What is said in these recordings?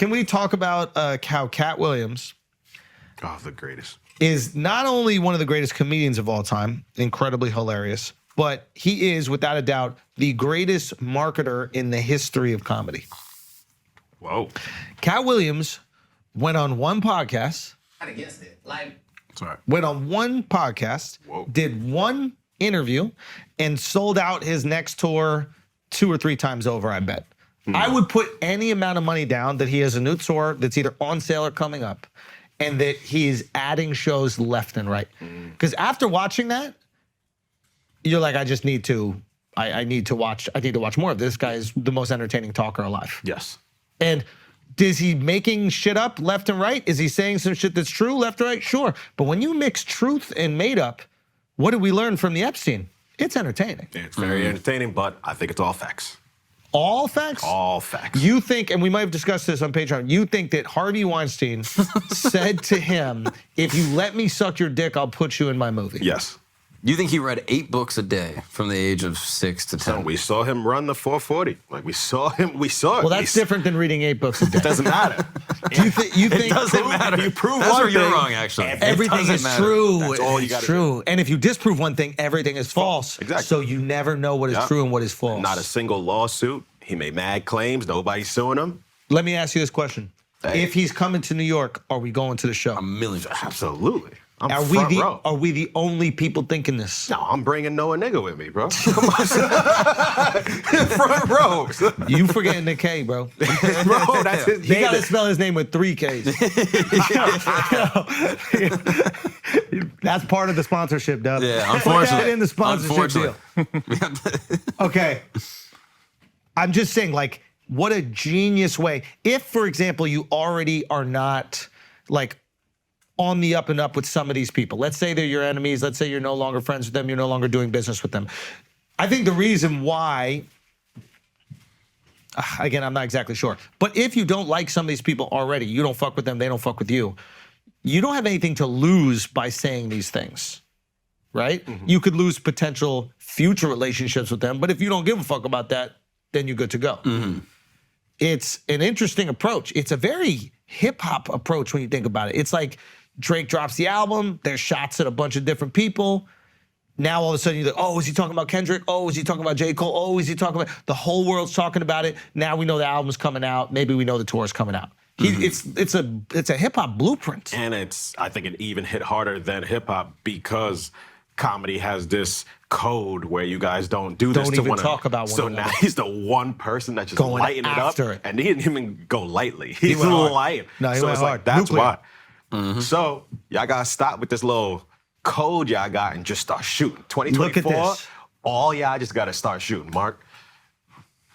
Can we talk about how Katt Williams the greatest. is not only one of the greatest comedians of all time, incredibly hilarious, but he is, without a doubt, the greatest marketer in the history of comedy. Whoa. Katt Williams went on one podcast. Against it. Like, Sorry. Went on one podcast, did one interview, and sold out his next tour 2 or 3 times over, I bet. I would put any amount of money down that he has a new tour that's either on sale or coming up, and that he's adding shows left and right. Because after watching that, you're like, I just need to, I need to watch more of this. Guy is the most entertaining talker alive. Yes. And is he making shit up left and right? Is he saying some shit that's true left and right? Sure. But when you mix truth and made up, what did we learn from the Epstein? It's entertaining. It's very entertaining, but I think it's all facts. All facts? All facts. You think, and we might have discussed this on Patreon, you think that Harvey Weinstein said to him, if you let me suck your dick, I'll put you in my movie? Yes. You think he read 8 books a day from the age of 6 to 10? So we saw him run the 440. Like we saw it. Well, that's different than reading 8 books a day. It doesn't matter. You think It doesn't matter. If you prove That's one where you're thing, wrong, actually. everything is matter. true. That's all you It's gotta true. And if you disprove one thing, everything is false. Exactly. So you never know what is true and what is false. Not a single lawsuit. He made mad claims. Nobody's suing him. Let me ask you this question. Hey. If he's coming to New York, are we going to the show? A million percent. Absolutely. I'm Are front row. we the only people thinking this? No, I'm bringing Noah nigga with me, bro. Come on. Front row. You forgetting the K, bro. Bro, that's his You name. gotta spell his name with 3 Ks. That's part of the sponsorship, Dub. Yeah, Put that unfortunately. in the sponsorship deal. Okay. I'm just saying, like, what a genius way. If, for example, you already are not, like, on the up and up with some of these people. Let's say they're your enemies. Let's say you're no longer friends with them. You're no longer doing business with them. I think the reason why, again, I'm not exactly sure, but if you don't like some of these people already, you don't fuck with them, they don't fuck with you, you don't have anything to lose by saying these things, right? You could lose potential future relationships with them, but if you don't give a fuck about that, then you're good to go. It's an interesting approach. It's a very hip-hop approach when you think about it. It's like Drake drops the album, there's shots at a bunch of different people. Now all of a sudden you're like, oh, is he talking about Kendrick? Oh, is he talking about J. Cole? Oh, is he talking about, the whole world's talking about it. Now we know the album's coming out. Maybe we know the tour's coming out. It's a hip-hop blueprint. And I think it even hit harder than hip-hop because comedy has this code where you guys don't do this Don't to even one talk about one So another. now he's the one person that just Going lighting it up. after it. And he didn't even go lightly. He's went hard. light. No, he so went it's hard. like, that's Nuclear. why. So y'all gotta stop with this little code y'all got and just start shooting. 2024, Look at this. all y'all just gotta start shooting. Mark,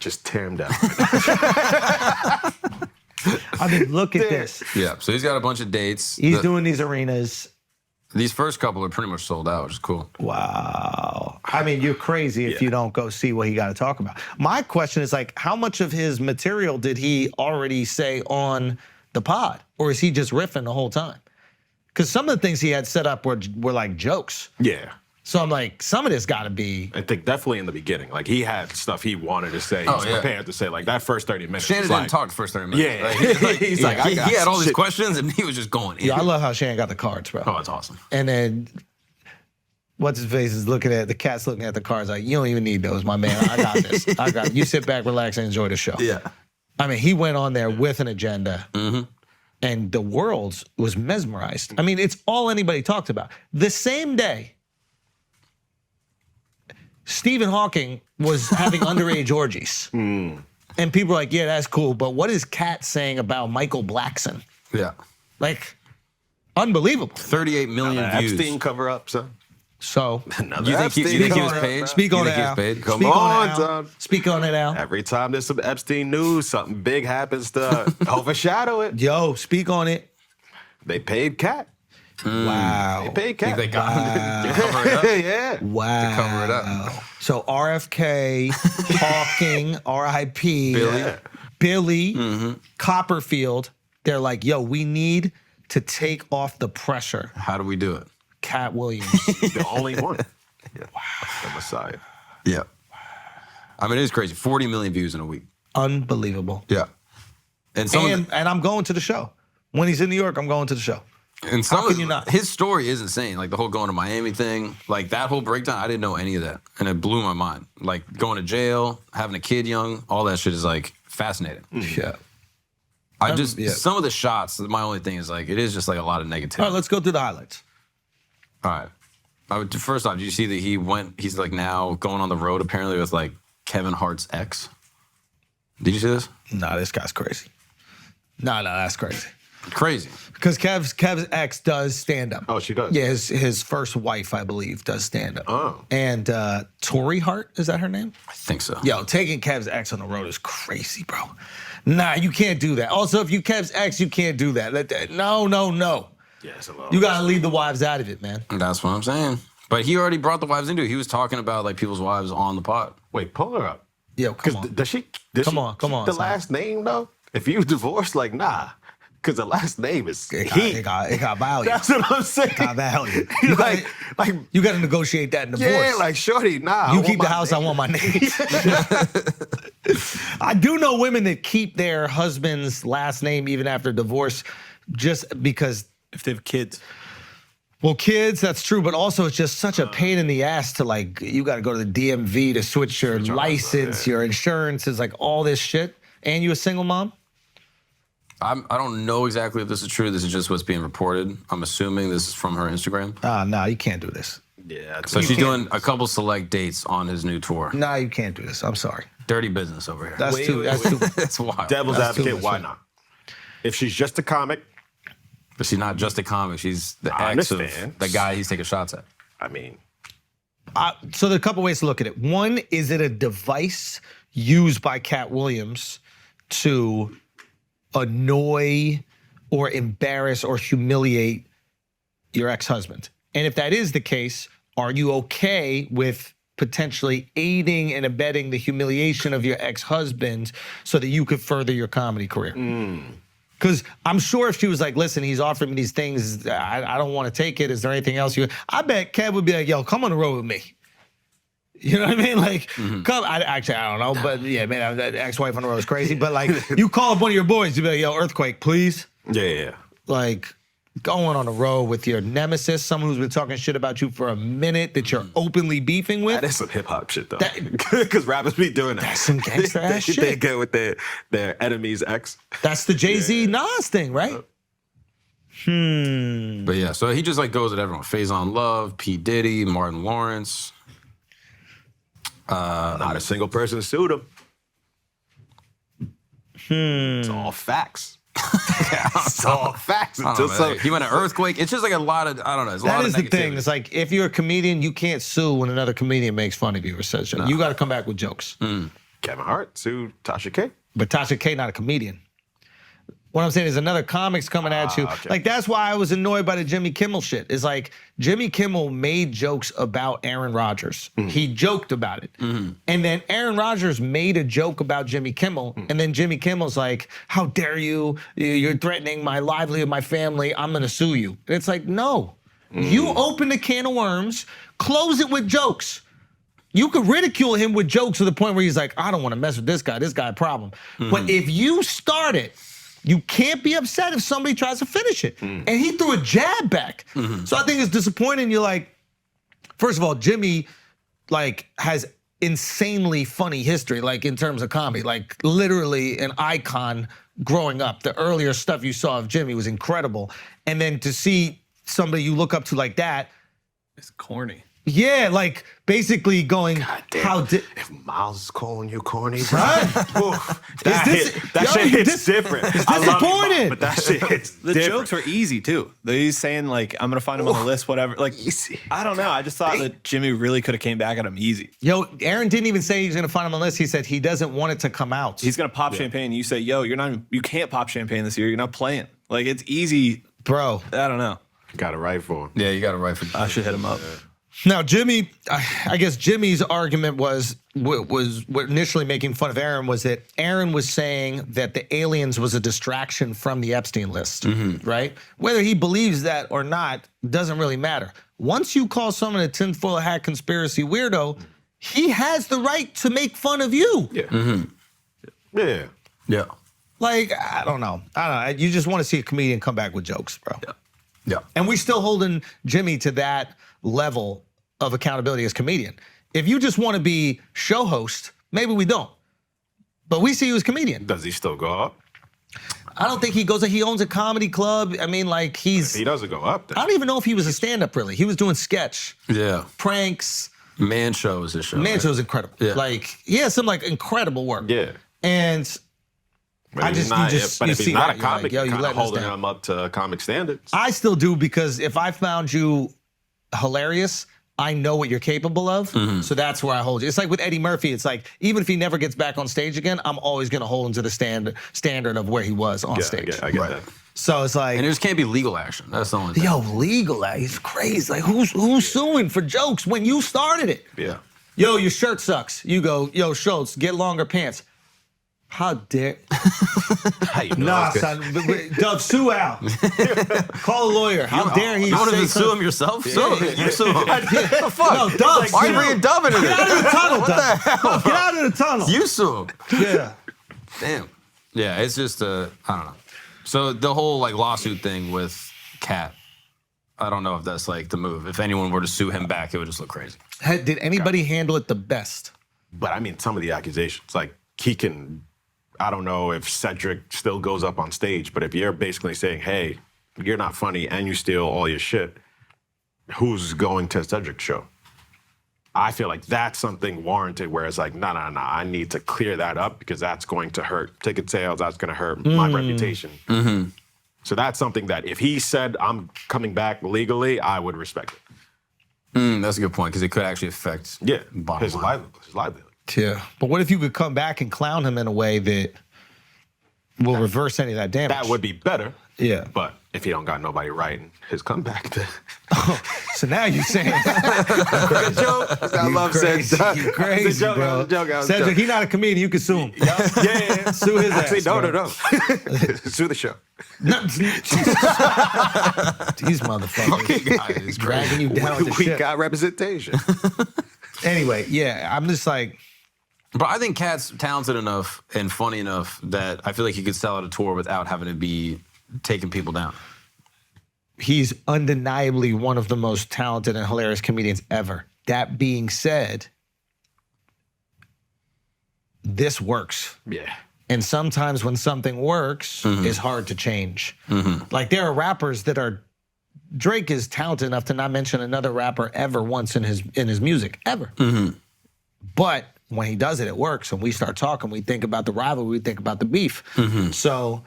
just tear him down. I mean, look at this. Yeah, so he's got a bunch of dates. He's doing these arenas. These first couple are pretty much sold out, which is cool. Wow. I mean, you're crazy if you don't go see what he got to talk about. My question is, like, how much of his material did he already say on the pod? Or is he just riffing the whole time? Because some of the things he had set up were like jokes. Yeah. So I'm like, some of this got to be. I think definitely in the beginning, like he had stuff he wanted to say. He was prepared to say, like that first 30 minutes. Shannon was didn't like, talk the first 30 minutes. Yeah. Right? He's like, I he got had all these shit. questions and he was just going in. Yeah, I love how Shannon got the cards, bro. Oh, it's awesome. And then what's his face is looking at the cat's looking at the cards like, you don't even need those, my man. I got this. I got it. You sit back, relax, and enjoy the show. Yeah. I mean, he went on there with an agenda. And the world was mesmerized. I mean, it's all anybody talked about. The same day, Stephen Hawking was having underage orgies. And people are like, yeah, that's cool, but what is Katt saying about Michael Blackson? Yeah. Like, unbelievable. 38 million views. Epstein cover up, son. So, Another You think he Epstein was cover-up, paid? bro. speak You on think it, he was Al. paid? Come Speak on, it, Al. son. Speak on it, Al. Every time there's some Epstein news, something big happens to overshadow it. Yo, speak on it. They paid Katt. Wow. They paid Katt. They got him to cover it up. Yeah. Wow. Cover it up. So RFK, Hawking, R.I.P., Billy. Billy, Copperfield, they're like, yo, we need to take off the pressure. How do we do it? Katt Williams. The only one. Wow. The Messiah. Yeah. I mean, it is crazy. 40 million views in a week. Unbelievable. Yeah. And some And I'm going to the show. When he's in New York, I'm going to the show. And How can you not? His story is insane. Like the whole going to Miami thing, like that whole breakdown, I didn't know any of that. And it blew my mind. Like going to jail, having a kid young, all that shit is like fascinating. Yeah. Some of the shots, my only thing is like, it is just like a lot of negativity. All right, let's go through the highlights. All right. First off, did you see that he's like now going on the road apparently with like Kevin Hart's ex? Did you see this? Nah, this guy's crazy. No, that's crazy. Crazy. Because Kev's ex does stand up. Oh, she does? Yeah, his first wife, I believe, does stand up. Oh. And Tori Hart, is that her name? I think so. Yo, taking Kev's ex on the road is crazy, bro. Nah, you can't do that. Also, if you Kev's ex, you can't do that. No. Yeah, it's a little. You gotta leave the wives out of it, man. That's what I'm saying. But he already brought the wives into it. He was talking about like people's wives on the pod. Wait, pull her up. Yo, come on. Does she? Come on, The son. last name though. If you divorced, like nah, because the last name is It got value. That's what I'm saying. It got value. like You gotta negotiate that in divorce. yeah, like shorty, nah. You keep the house, I want my name. I do know women that keep their husband's last name even after divorce just because. If they have kids. Well, kids, that's true, but also it's just such a pain in the ass to like, you got to go to the DMV to switch your license, your insurance, is like all this shit. And you a single mom? I don't know exactly if this is true. This is just what's being reported. I'm assuming this is from her Instagram. No, you can't do this. Yeah. So she's doing a couple select dates on his new tour. No, you can't do this. I'm sorry. Dirty business over here. That's too. That's wild. Devil's That's too advocate. much Why fun. not? If she's just a comic, But she's not just a comic. She's the I ex of understand. the guy he's taking shots at. I mean, So there are a couple ways to look at it. One, is it a device used by Katt Williams to annoy or embarrass or humiliate your ex-husband? And if that is the case, are you okay with potentially aiding and abetting the humiliation of your ex-husband so that you could further your comedy career? Because I'm sure if she was like, listen, he's offering me these things, I don't want to take it. Is there anything else you? I bet Kev would be like, yo, come on the road with me. You know what I mean? Like, come. I don't know, but yeah, man, that ex-wife on the road is crazy. But like, you call up one of your boys, you'd be like, yo, earthquake, please. yeah. Like, going on the road with your nemesis, someone who's been talking shit about you for a minute that you're openly beefing with. That is some hip hop shit though. Because rappers be doing that. That's some gangster ass They shit. get with their enemy's ex. That's the Jay-Z Nas thing, right? But yeah, so he just like goes at everyone. Faison Love, P. Diddy, Martin Lawrence. Not a single person sued him. It's all facts. It's all facts. I don't know, he went an earthquake. It's just like a lot of, I don't know. There's a lot That of is the thing. negativity. It's like, if you're a comedian, you can't sue when another comedian makes fun of you or says shit. You got to come back with jokes. Kevin Hart sued Tasha K. But Tasha K not a comedian. What I'm saying is another comic's coming at you. Okay. Like, that's why I was annoyed by the Jimmy Kimmel shit. Is like, Jimmy Kimmel made jokes about Aaron Rodgers. He joked about it. And then Aaron Rodgers made a joke about Jimmy Kimmel. And then Jimmy Kimmel's like, how dare you? You're threatening my livelihood, my family. I'm going to sue you. And it's like, no. You open a can of worms, close it with jokes. You could ridicule him with jokes to the point where he's like, I don't want to mess with this guy a problem. But if you start it, you can't be upset if somebody tries to finish it. And he threw a jab back. So I think it's disappointing. You're like, first of all, Jimmy like has insanely funny history, like in terms of comedy, like literally an icon growing up. The earlier stuff you saw of Jimmy was incredible. And then to see somebody you look up to like that, It's corny. yeah, like basically going, how did? If Miles is calling you corny, bro, that shit hits different. It's disappointing. But that shit hits The different. jokes were easy too. He's saying like, I'm gonna find him on the list, whatever. Like, Easy. I don't know. I just thought that Jimmy really could have came back at him easy. Yo, Aaron didn't even say he's gonna find him on the list. He said he doesn't want it to come out. He's gonna pop champagne. You say, yo, you can't pop champagne this year. You're not playing. Like, it's easy. Bro. I don't know. Got it right for him. Yeah, you got it right for I should hit him up. Now, Jimmy, I guess Jimmy's argument was what initially making fun of Aaron was that Aaron was saying that the aliens was a distraction from the Epstein list, right? Whether he believes that or not doesn't really matter. Once you call someone a tinfoil hat conspiracy weirdo, he has the right to make fun of you. Yeah. Yeah. Yeah. Like, I don't know. You just want to see a comedian come back with jokes, bro. Yeah. And we still holding Jimmy to that level of accountability as comedian. If you just want to be show host, maybe we don't. But we see you as comedian. Does he still go up? I don't think he goes. He owns a comedy club. I mean, like If he doesn't go up, then. I don't even know if he was a stand-up really. He was doing sketch, Yeah. pranks. Man Show is his show. Man right? Show's incredible. Yeah. Like he has some like incredible work. Yeah. And But I if just- he's not, you just- but you if he's see not that, a you're like, comic, yo, you you're kind letting of us holding down. him up to comic standards. I still do because if I found you hilarious, I know what you're capable of. So that's where I hold you. It's like with Eddie Murphy. It's like even if he never gets back on stage again, I'm always going to hold him to the standard of where he was on stage. I get that. So it's like, And there just can't be legal action. That's the only thing. yo, legal. He's crazy. Like who's suing for jokes when you started it? Yeah. Yo, your shirt sucks. You go, yo, Schulz, get longer pants. How dare? How you know Nah, that's good? son. Dove, sue Al. Call a lawyer. How dare he You want say to sue something? him yourself? Sue him. You sue him. No, Dove. Why are you sue. bringing Dove into Get out of the this? tunnel, What Dove. the hell? Get out of the tunnel. You sue him. Yeah. Damn. Yeah, it's just I don't know. So the whole like lawsuit thing with Katt, I don't know if that's like the move. If anyone were to sue him back, it would just look crazy. Did anybody handle it the best? But I mean, some of the accusations, like he can. I don't know if Cedric still goes up on stage, but if you're basically saying, "Hey, you're not funny and you steal all your shit," who's going to Cedric's show? I feel like that's something warranted. Where it's like, no, I need to clear that up because that's going to hurt ticket sales. That's going to hurt my reputation. So that's something that if he said I'm coming back legally, I would respect it. That's a good point because it could actually affect bottom his line. livelihood. Yeah. But what if you could come back and clown him in a way that will reverse any of that damage? That would be better. Yeah. But if he don't got nobody writing his comeback, then So now you're saying good joke. I you love crazy, Cedric. you crazy, It's a joke, bro. it's a joke, it's a Cedric, joke. he's not a comedian. You can sue him. Yeah. Sue his Actually, ass, no. Sue the show. No, these motherfuckers God, it's dragging you down with the We shit. got representation. Anyway, yeah, I'm just like, But I think Katt's talented enough and funny enough that I feel like he could sell out a tour without having to be taking people down. he's undeniably one of the most talented and hilarious comedians ever. That being said, this works. Yeah. And sometimes when something works, it's hard to change. Like there are rappers that are, Drake is talented enough to not mention another rapper ever once in his music, ever. But when he does it, it works. And we start talking, we think about the rivalry, we think about the beef. So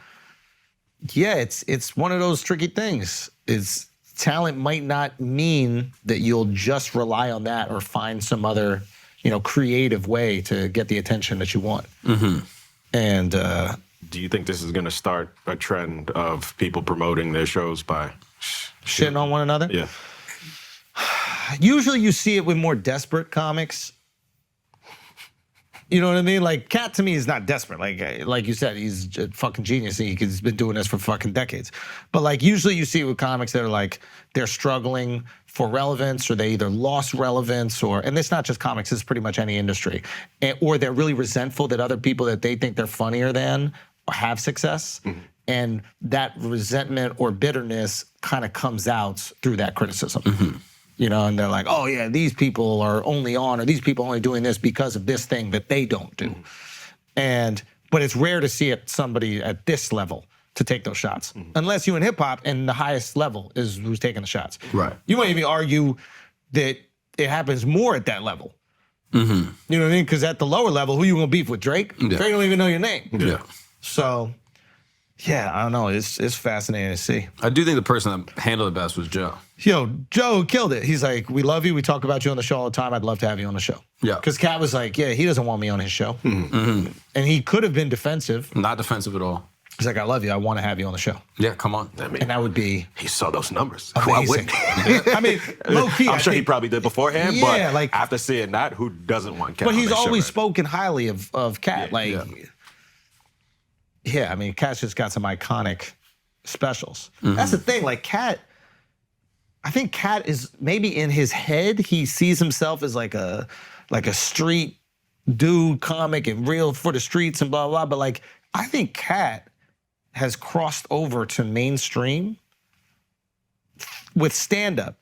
yeah, it's one of those tricky things. It's talent might not mean that you'll just rely on that or find some other, creative way to get the attention that you want. And Do you think this is going to start a trend of people promoting their shows by shitting on one another? Yeah. Usually you see it with more desperate comics. You know what I mean? Like Katt to me is not desperate. Like you said, he's a fucking genius. He's been doing this for fucking decades. But like usually you see it with comics that are like they're struggling for relevance, or they either lost relevance, and it's not just comics. It's pretty much any industry, or they're really resentful that other people that they think they're funnier than have success, and that resentment or bitterness kind of comes out through that criticism. And they're like, oh yeah, these people are only on, or these people are only doing this because of this thing that they don't do. But it's rare to see somebody at this level to take those shots. Unless you in hip hop and the highest level is who's taking the shots. Right. You might even argue that it happens more at that level. You know what I mean? Because at the lower level, who you gonna beef with? Drake? Yeah. Drake don't even know your name. Yeah. So, yeah, I don't know. It's fascinating to see. I do think the person that handled it best was Joe. Yo, Joe killed it. He's like, we love you. We talk about you on the show all the time. I'd love to have you on the show. Yeah. Because Katt was like, yeah, he doesn't want me on his show. And he could have been defensive. Not defensive at all. He's like, I love you. I want to have you on the show. Yeah, come on. I mean, And that would be he saw those numbers. amazing. Why wouldn't I mean, low key. I'm I sure he think- probably did beforehand, Yeah, but like- after seeing that, who doesn't want Katt? But on he's their show, always right? spoken highly of Katt. Yeah, I mean, Katt's just got some iconic specials. That's the thing. Like Katt, I think Katt is maybe in his head, he sees himself as like a street dude comic and real for the streets and blah, blah, blah. But like, I think Katt has crossed over to mainstream with stand-up.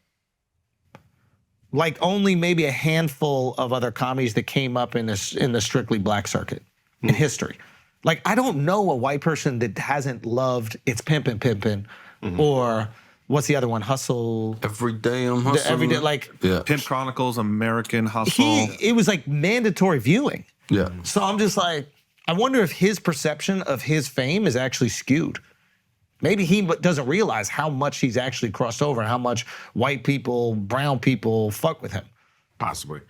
Like only maybe a handful of other comedies that came up in the strictly black circuit in history. Like I don't know a white person that hasn't loved It's Pimpin' or what's the other one? Hustle. Every day I'm hustling. Every day, like Pimp Chronicles, American Hustle. it was like mandatory viewing. Yeah. So I'm just like, I wonder if his perception of his fame is actually skewed. Maybe he doesn't realize how much he's actually crossed over and how much white people, brown people fuck with him. Possibly.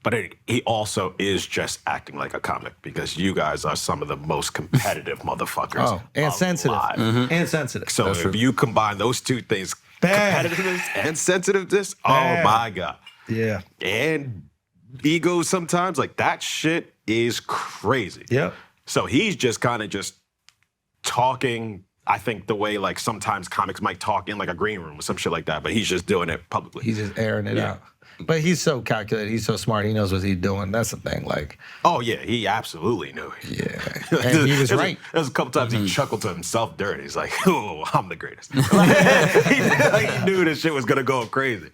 But he also is just acting like a comic because you guys are some of the most competitive motherfuckers. Oh, and sensitive. And sensitive. So if you combine those two things, competitiveness and sensitiveness, oh my God. Yeah. And ego sometimes, like that shit is crazy. Yep. So he's just kind of just talking, I think the way like sometimes comics might talk in like a green room or some shit like that, but he's just doing it publicly. He's just airing it out. But he's so calculated. He's so smart. He knows what he's doing. That's the thing. Like, oh yeah, he absolutely knew it. Yeah, and he was right. There's a couple times he chuckled to himself during. He's like, "Oh, I'm the greatest." Like, he knew this shit was gonna go crazy.